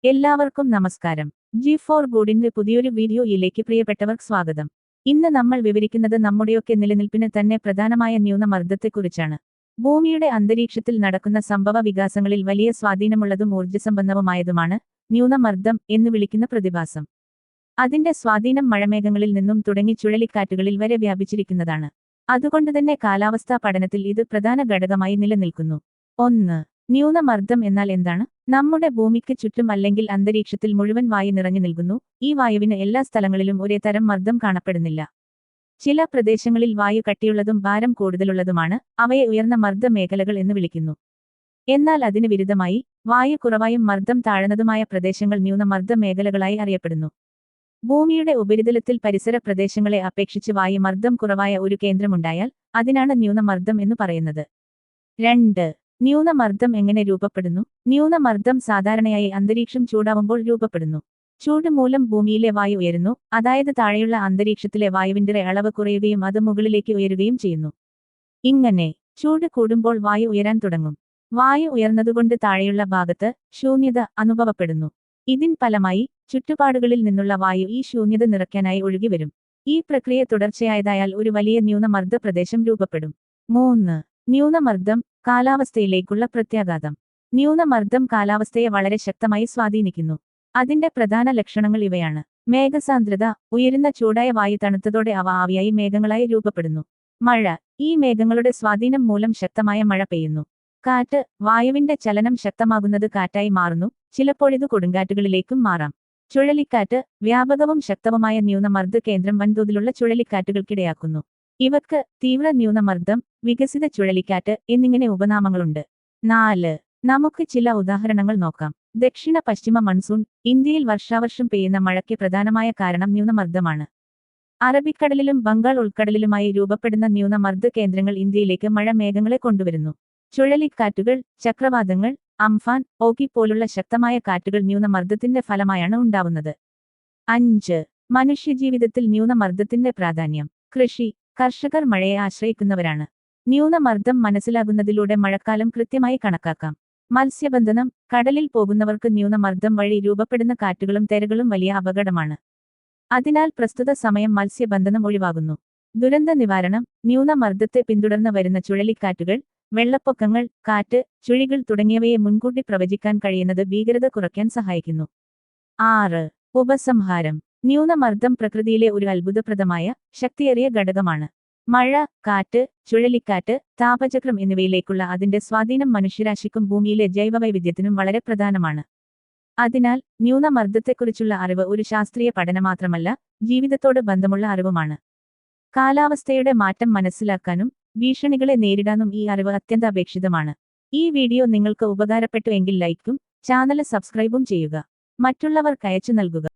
എല്ലാവർക്കും നമസ്കാരം. G4 ഗുഡിന്റെ പുതിയൊരു വീഡിയോയിലേക്ക് പ്രിയപ്പെട്ടവർക്ക് സ്വാഗതം. ഇന്ന് നമ്മൾ വിവരിക്കുന്നത് നമ്മുടെയൊക്കെ നിലനിൽപ്പിന് തന്നെ പ്രധാനമായ ന്യൂനമർദ്ദത്തെക്കുറിച്ചാണ്. ഭൂമിയുടെ അന്തരീക്ഷത്തിൽ നടക്കുന്ന സംഭവ വികാസങ്ങളിൽ വലിയ സ്വാധീനമുള്ളതും ഊർജ്ജസമ്പന്നവുമായതുമാണ് ന്യൂനമർദ്ദം എന്ന് വിളിക്കുന്ന പ്രതിഭാസം. അതിന്റെ സ്വാധീനം മഴമേഘങ്ങളിൽ നിന്നും തുടങ്ങി ചുഴലിക്കാറ്റുകളിൽ വരെ വ്യാപിച്ചിരിക്കുന്നതാണ്. അതുകൊണ്ടുതന്നെ കാലാവസ്ഥാ പഠനത്തിൽ ഇത് പ്രധാന ഘടകമായി നിലനിൽക്കുന്നു. 1. ന്യൂനമർദ്ദം എന്നാൽ എന്താണ്? നമ്മുടെ ഭൂമിക്ക് ചുറ്റും അല്ലെങ്കിൽ അന്തരീക്ഷത്തിൽ മുഴുവൻ വായു നിറഞ്ഞു നിൽക്കുന്നു. ഈ വായുവിന് എല്ലാ സ്ഥലങ്ങളിലും ഒരേ തരം മർദ്ദം കാണപ്പെടുന്നില്ല. ചില പ്രദേശങ്ങളിൽ വായു കട്ടിയുള്ളതും ഭാരം കൂടുതലുള്ളതുമാണ്. അവയെ ഉയർന്ന മർദ്ദ മേഖലകൾ എന്ന് വിളിക്കുന്നു. എന്നാൽ അതിന് വിരുദ്ധമായി വായു കുറവായും മർദ്ദം താഴ്ന്നതുമായ പ്രദേശങ്ങൾ ന്യൂനമർദ്ദ മേഖലകളായി അറിയപ്പെടുന്നു. ഭൂമിയുടെ ഉപരിതലത്തിൽ പരിസര പ്രദേശങ്ങളെ അപേക്ഷിച്ച് വായുമർദ്ദം കുറവായ ഒരു കേന്ദ്രമുണ്ടായാൽ അതിനാണ് ന്യൂനമർദ്ദം എന്ന് പറയുന്നത്. 2. ന്യൂനമർദ്ദം എങ്ങനെ രൂപപ്പെടുന്നു? ന്യൂനമർദ്ദം സാധാരണയായി അന്തരീക്ഷം ചൂടാവുമ്പോൾ രൂപപ്പെടുന്നു. ചൂട് മൂലം ഭൂമിയിലെ വായു ഉയരുന്നു, അതായത് താഴെയുള്ള അന്തരീക്ഷത്തിലെ വായുവിന്റെ അളവ് കുറയുകയും അത് മുകളിലേക്ക് ഉയരുകയും ചെയ്യുന്നു. ഇങ്ങനെ ചൂട് കൂടുമ്പോൾ വായു ഉയരാൻ തുടങ്ങും. വായു ഉയർന്നതുകൊണ്ട് താഴെയുള്ള ഭാഗത്ത് ശൂന്യത അനുഭവപ്പെടുന്നു. ഇതിൻ ഫലമായി ചുറ്റുപാടുകളിൽ നിന്നുള്ള വായു ഈ ശൂന്യത നിറയ്ക്കാനായി ഒഴുകി വരും. ഈ പ്രക്രിയ തുടർച്ചയായതായാൽ ഒരു വലിയ ന്യൂനമർദ്ദ പ്രദേശം രൂപപ്പെടും. 3. ന്യൂനമർദ്ദം കാലാവസ്ഥയിലേക്കുള്ള പ്രത്യാഘാതം. ന്യൂനമർദ്ദം കാലാവസ്ഥയെ വളരെ ശക്തമായി സ്വാധീനിക്കുന്നു. അതിന്റെ പ്രധാന ലക്ഷണങ്ങൾ ഇവയാണ്. മേഘസാന്ദ്രത. ഉയരുന്ന ചൂടായ വായു തണുത്തതോടെ അവ ആവിയായി മേഘങ്ങളായി രൂപപ്പെടുന്നു. മഴ. ഈ മേഘങ്ങളുടെ സ്വാധീനം മൂലം ശക്തമായ മഴ പെയ്യുന്നു. കാറ്റ്. വായുവിന്റെ ചലനം ശക്തമാകുന്നത് കാറ്റായി മാറുന്നു. ചിലപ്പോഴിത് കൊടുങ്കാറ്റുകളിലേക്കും മാറാം. ചുഴലിക്കാറ്റ്. വ്യാപകവും ശക്തവുമായ ന്യൂനമർദ്ദ കേന്ദ്രം വൻതോതിലുള്ള ചുഴലിക്കാറ്റുകൾക്കിടയാക്കുന്നു. ഇവക്ക് തീവ്ര ന്യൂനമർദ്ദം, വികസിത ചുഴലിക്കാറ്റ് എന്നിങ്ങനെ ഉപനാമങ്ങളുണ്ട്. 4. നമുക്ക് ചില ഉദാഹരണങ്ങൾ നോക്കാം. ദക്ഷിണ പശ്ചിമ മൺസൂൺ. ഇന്ത്യയിൽ വർഷാവർഷം പെയ്യുന്ന മഴയ്ക്ക് പ്രധാനമായ കാരണം ന്യൂനമർദ്ദമാണ്. അറബിക്കടലിലും ബംഗാൾ ഉൾക്കടലിലുമായി രൂപപ്പെടുന്ന ന്യൂനമർദ്ദ കേന്ദ്രങ്ങൾ ഇന്ത്യയിലേക്ക് മഴ മേഘങ്ങളെ കൊണ്ടുവരുന്നു. ചുഴലിക്കാറ്റുകൾ, ചക്രവാതങ്ങൾ, അംഫാൻ, ഓഖി പോലുള്ള ശക്തമായ കാറ്റുകൾ ന്യൂനമർദ്ദത്തിന്റെ ഫലമായാണ് ഉണ്ടാവുന്നത്. 5. മനുഷ്യജീവിതത്തിൽ ന്യൂനമർദ്ദത്തിന്റെ പ്രാധാന്യം. കൃഷി. കർഷകർ മഴയെ ആശ്രയിക്കുന്നവരാണ്. ന്യൂനമർദ്ദം മനസ്സിലാകുന്നതിലൂടെ മഴക്കാലം കൃത്യമായി കണക്കാക്കാം. മത്സ്യബന്ധനം. കടലിൽ പോകുന്നവർക്ക് ന്യൂനമർദ്ദം വഴി രൂപപ്പെടുന്ന കാറ്റുകളും തിരകളും വലിയ അപകടമാണ്. അതിനാൽ പ്രസ്തുത സമയം മത്സ്യബന്ധനം ഒഴിവാകുന്നു. ദുരന്ത നിവാരണം. ന്യൂനമർദ്ദത്തെ പിന്തുടർന്ന് വരുന്ന ചുഴലിക്കാറ്റുകൾ, വെള്ളപ്പൊക്കങ്ങൾ, കാറ്റ്, ചുഴികൾ തുടങ്ങിയവയെ മുൻകൂട്ടി പ്രവചിക്കാൻ കഴിയുന്നത് ഭീകരത കുറയ്ക്കാൻ സഹായിക്കുന്നു. 6. ഉപസംഹാരം. ന്യൂനമർദ്ദം പ്രകൃതിയിലെ ഒരു അത്ഭുതപ്രദമായ, ശക്തിയേറിയ ഘടകമാണ്. മഴ, കാറ്റ്, ചുഴലിക്കാറ്റ്, താപചക്രം എന്നിവയിലേക്കുള്ള അതിന്റെ സ്വാധീനം മനുഷ്യരാശിക്കും ഭൂമിയിലെ ജൈവവൈവിധ്യത്തിനും വളരെ പ്രധാനമാണ്. അതിനാൽ ന്യൂനമർദ്ദത്തെക്കുറിച്ചുള്ള അറിവ് ഒരു ശാസ്ത്രീയ പഠനം മാത്രമല്ല, ജീവിതത്തോട് ബന്ധമുള്ള അറിവുമാണ്. കാലാവസ്ഥയുടെ മാറ്റം മനസ്സിലാക്കാനും ഭീഷണികളെ നേരിടാനും ഈ അറിവ് അത്യന്താപേക്ഷിതമാണ്. ഈ വീഡിയോ നിങ്ങൾക്ക് ഉപകാരപ്പെട്ടു എങ്കിൽ ലൈക്കും ചാനൽ സബ്സ്ക്രൈബും ചെയ്യുക. മറ്റുള്ളവർക്ക് അയച്ചു നൽകുക.